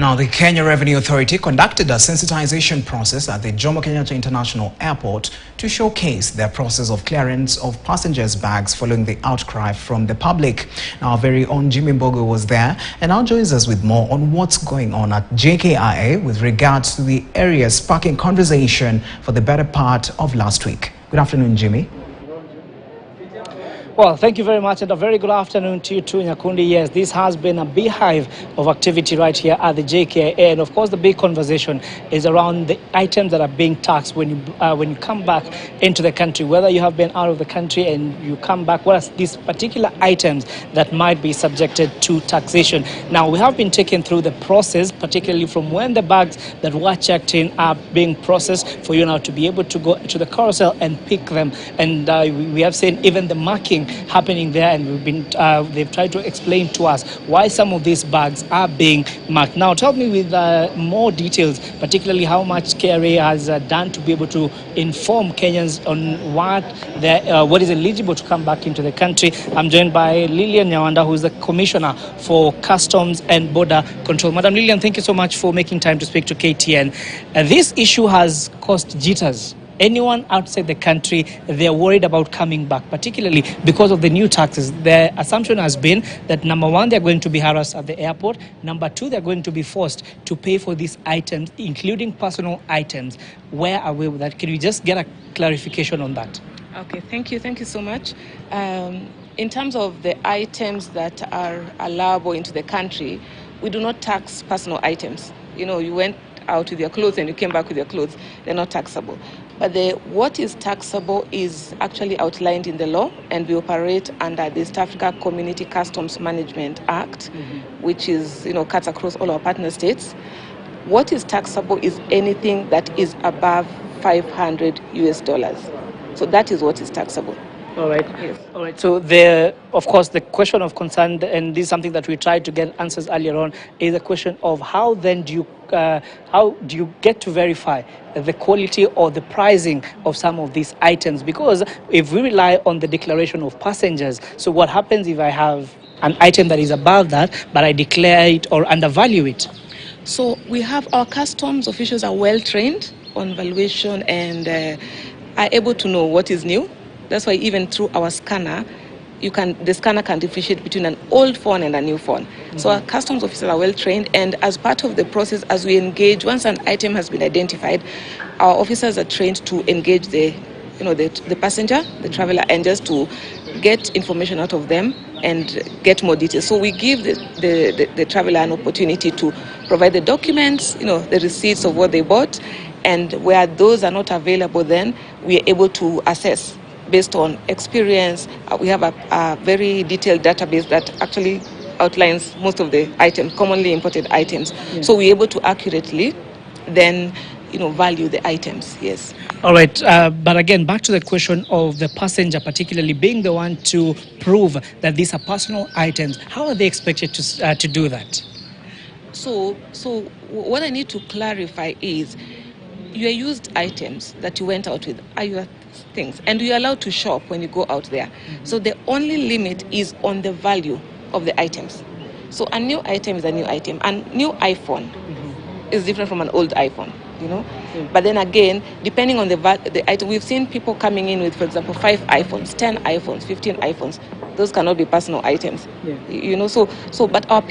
Now, the Kenya Revenue Authority conducted a sensitization process at the Jomo Kenyatta International Airport to showcase their process of clearance of passengers' bags following the outcry from the public. Now, our very own Jimmy Mbogo was there and now joins us with more on what's going on at KRA with regards to the area sparking conversation for the better part of last week. Good afternoon, Jimmy. Well, thank you very much, and a very good afternoon to you too, Nyakundi. Yes, this has been a beehive of activity right here at the KRA, and of course the big conversation is around the items that are being taxed when you come back into the country. Whether you have been out of the country and you come back, what are these particular items that might be subjected to taxation? Now, we have been taken through the process, particularly from when the bags that were checked in are being processed, for you now to be able to go to the carousel and pick them. And we have seen even the marking happening there, and they've tried to explain to us why some of these bags are being marked. Now, tell me with more details, particularly how much KRA has done to be able to inform Kenyans on what is eligible to come back into the country. I'm joined by Lilian Nyawanda, who is the Commissioner for Customs and Border Control. Madam Lilian, thank you so much for making time to speak to KTN. This issue has caused jitters. Anyone outside the country, they're worried about coming back, particularly because of the new taxes. The assumption has been that, number one, they're going to be harassed at the airport. Number two, they're going to be forced to pay for these items, including personal items. Where are we with that? Can we just get a clarification on that? Okay, thank you. Thank you so much. In terms of the items that are allowable into the country, we do not tax personal items. You know, you went out with your clothes and you came back with your clothes, they're not taxable. But what is taxable is actually outlined in the law, and we operate under the East Africa Community Customs Management Act, which is, cuts across all our partner states. What is taxable is anything that is above $500. So that is what is taxable. All right. Yes. All right. So of course, the question of concern, and this is something that we tried to get answers earlier on, is the question of how then do you get to verify the quality or the pricing of some of these items? Because if we rely on the declaration of passengers, so what happens if I have an item that is above that, but I declare it or undervalue it? So we have our customs officials are well trained on valuation and are able to know what is new. That's why even through our scanner, the scanner can differentiate between an old phone and a new phone. So our customs officers are well trained, and as part of the process, as we engage, once an item has been identified, our officers are trained to engage the passenger, the traveler, and just to get information out of them and get more details. So we give the traveler an opportunity to provide the documents, the receipts of what they bought, and where those are not available, then we are able to assess. Based on experience, we have a very detailed database that actually outlines most of the items, commonly imported items. Yeah. So we're able to accurately then, value the items, yes. All right, but again, back to the question of the passenger, particularly being the one to prove that these are personal items. How are they expected to do that? So what I need to clarify is, your used items that you went out with are your things, and you're allowed to shop when you go out there. So the only limit is on the value of the items. So a new item is a new item. A new iPhone is different from an old iPhone, But then again, depending on the item, we've seen people coming in with, for example, 5 iPhones, 10 iPhones, 15 iPhones. Those cannot be personal items, but our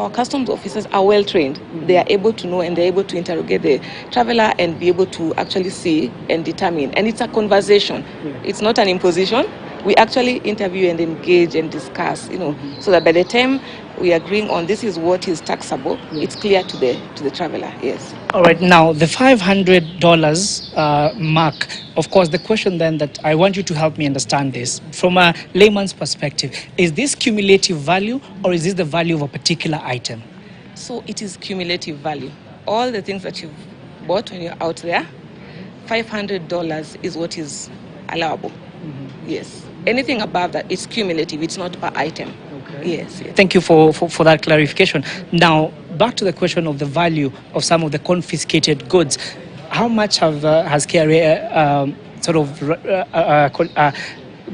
customs officers are well trained. They are able to know, and they're able to interrogate the traveler and be able to actually see and determine. And it's a conversation. It's not an imposition. We actually interview and engage and discuss, so that by the time we are agreeing on this is what is taxable, it's clear to the traveler, yes. All right, now the $500 mark, of course, the question then that I want you to help me understand this, from a layman's perspective, is this cumulative value or is this the value of a particular item? So it is cumulative value. All the things that you've bought when you're out there, $500 is what is allowable, yes. Anything above that, it's cumulative, it's not per item. Okay. Yes. Thank you for that clarification. Now, back to the question of the value of some of the confiscated goods. How much has KRA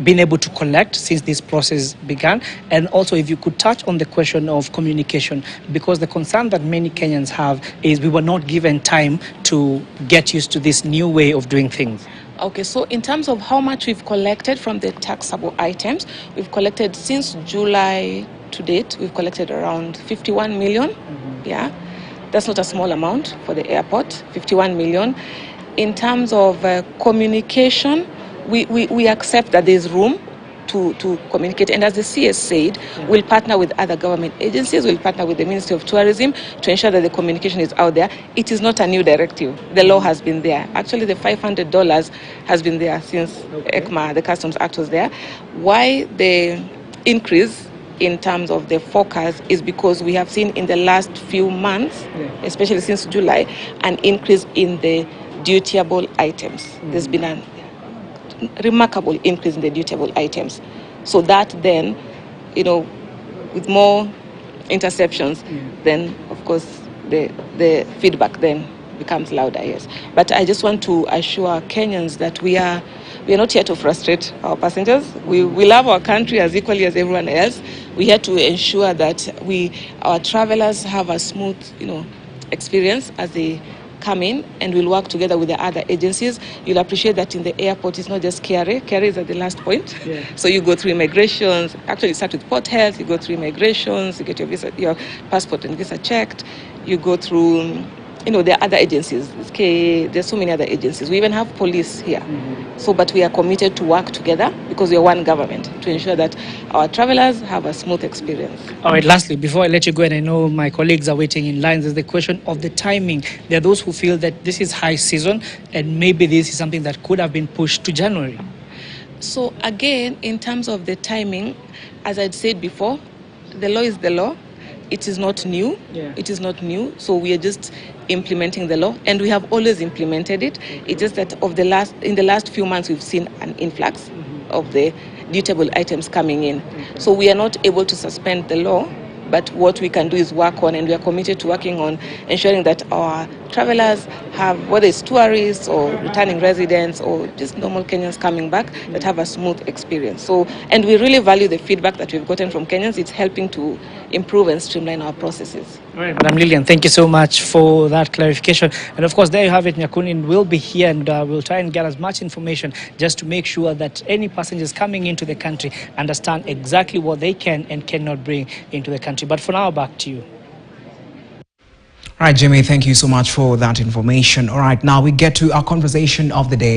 been able to collect since this process began? And also, if you could touch on the question of communication, because the concern that many Kenyans have is we were not given time to get used to this new way of doing things. Okay, so in terms of how much we've collected from the taxable items, we've collected since July to date, we've collected around 51 million. Yeah, that's not a small amount for the airport, 51 million. In terms of communication, we accept that there's room to communicate. And as the CS said, we'll partner with other government agencies, we'll partner with the Ministry of Tourism to ensure that the communication is out there. It is not a new directive. The law has been there. Actually, the $500 has been there since ECMA, the Customs Act, was there. Why the increase in terms of the forecast is because we have seen in the last few months, especially since July, an increase in the dutiable items. There's been a remarkable increase in the dutiable items. So that then, with more interceptions, then of course the feedback then becomes louder, yes. But I just want to assure Kenyans that we are not here to frustrate our passengers. We love our country as equally as everyone else. We're here to ensure that our travelers have a smooth, experience as they come in, and we'll work together with the other agencies. You'll appreciate that in the airport, it's not just KRA. KRA is at the last point. Yeah. So you go through immigrations. Actually, you start with Port Health. You go through immigrations. You get your passport and visa checked. You go through, there are other agencies. It's KRA. There's so many other agencies. We even have police here. So, but we are committed to work together because we are one government to ensure that our travelers have a smooth experience. All right, lastly, before I let you go, and I know my colleagues are waiting in lines, is the question of the timing. There are those who feel that this is high season and maybe this is something that could have been pushed to January. So again, in terms of the timing, as I'd said before, the law is the law. It is not new. Yeah. It is not new. So we are just implementing the law, and we have always implemented it. It's just that in the last few months, we've seen an influx of the dutiable items coming in. So we are not able to suspend the law, but what we can do is work on, and we are committed to working on ensuring that our travelers have, whether it's tourists or returning residents or just normal Kenyans coming back, that have a smooth experience. So, and we really value the feedback that we've gotten from Kenyans. It's helping to improve and streamline our processes. All right, Madam Lillian, thank you so much for that clarification. And of course, there you have it. Nyakundi will be here, and we'll try and get as much information just to make sure that any passengers coming into the country understand exactly what they can and cannot bring into the country. But for now, back to you. All right, Jimmy, thank you so much for that information. All right, now we get to our conversation of the day.